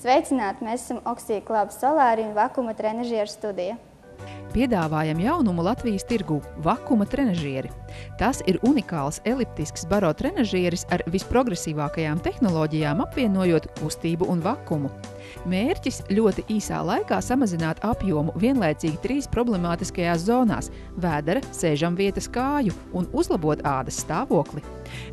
Sveicināti! Mēs esam Oxija Club Solāri un vakuma trenažieru studija. Piedāvājam jaunumu Latvijas tirgū – vakuma trenažieri. Tas ir unikāls eliptisks baro trenažieris ar visprogresīvākajām tehnoloģijām apvienojot kustību un vakumu. Mērķis ļoti īsā laikā samazināt apjomu vienlaicīgi 3 problemātiskajās zonās – vēdera, sēžamvietas, kāju un uzlabot ādas stāvokli.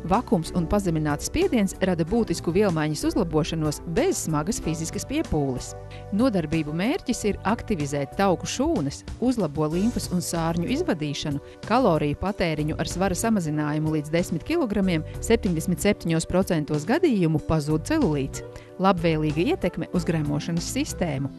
Vakums un pazemināts spiediens rada būtisku vielmaiņas uzlabošanos bez smagas fiziskas piepūles. Nodarbību mērķis ir aktivizēt tauku šūnas, uzlabo limfas un sārņu izvadīšanu, kaloriju patēriņu ar svara samazinājumu līdz 10 kg, 77% gadījumu pazūd celulīts, labvēlīga ietekme uz gremošanas sistēmu.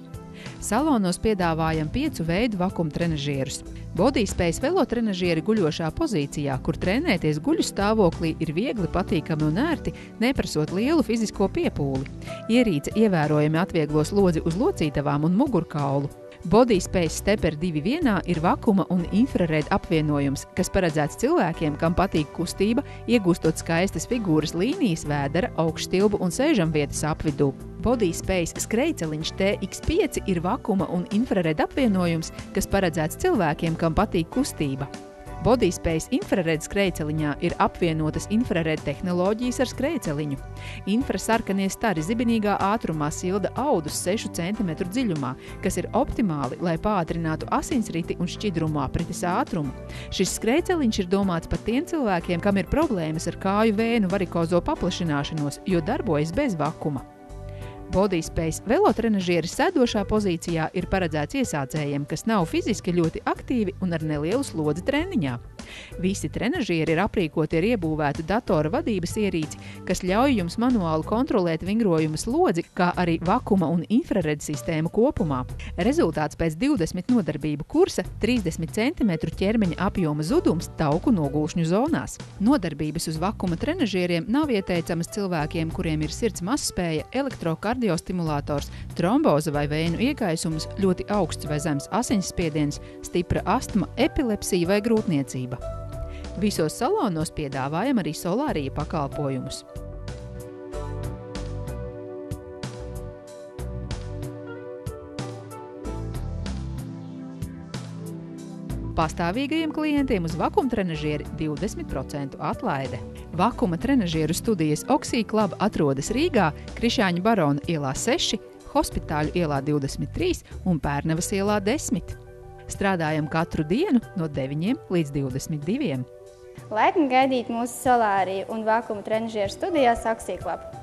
Salonos piedāvājam 5 veidu vakuma trenažierus. Bodyspace velotrenažieri guļošā pozīcijā, kur trenēties guļu stāvoklī ir viegli, patīkami un ērti, neprasot lielu fizisko piepūli. Ierīce ievērojami atvieglo slodzi uz locītavām un mugurkaulu. Bodyspace Stepper 2:1 ir vakuma un infrared apvienojums, kas paredzēts cilvēkiem, kam patīk kustība, iegūstot skaistas figūras līnijas vēdera, augšstilbu un sēžamvietas apvidū. Bodyspace skrejceliņš TX5 ir vakuma un infrared apvienojums, kas paredzēts cilvēkiem, kam patīk kustība. Bodyspace infrared skrejceliņā ir apvienotas infrared tehnoloģijas ar skrejceliņu. Infrasarkanie stari zibinīgā ātrumā silda audus 6 cm dziļumā, kas ir optimāli, lai pātrinātu asinsriti un šķidrumu aprites ātrumu. Šis skrejceliņš ir domāts pat tiem cilvēkiem, kam ir problēmas ar kāju vēnu varikozo paplašināšanos, jo darbojas bez vakuma. Bodyspace velotrenažieris sēdošā pozīcijā ir paredzēts iesācējiem, kas nav fiziski ļoti aktīvi un ar nelielu slodzi treniņā. Visi trenažieri ir aprīkoti ar iebūvētu datora vadības ierīci, kas ļauj jums manuāli kontrolēt vingrojuma slodzi, kā arī vakuma un infrared sistēmu kopumā. Rezultāts pēc 20 nodarbību kursa – 30 cm ķermeņa apjoma zudums tauku nogulšņu zonās. Nodarbības uz vakuma trenažieriem nav ieteicamas cilvēkiem, kuriem ir sirds mazspēja, elektrokardiostimulators, tromboze vai vēju iekaisums, ļoti augsts vai zems asinsspiediens, stipra astma, epilepsija vai grūtniecība. Visos salonos piedāvājam arī solārija pakalpojumus. Pastāvīgajiem klientiem uz vakuma trenažieri 20% atlaide. Vakuma trenažieru studijas Oxija Club atrodas Rīgā, Krišāņa Barona ielā 6, Hospitāļu ielā 23 un Pērnavas ielā 10. Strādājam katru dienu no 9 līdz 22. Laipni gaidīt mūsu solāriju un vakuma trenažieru studijās Oxija Club.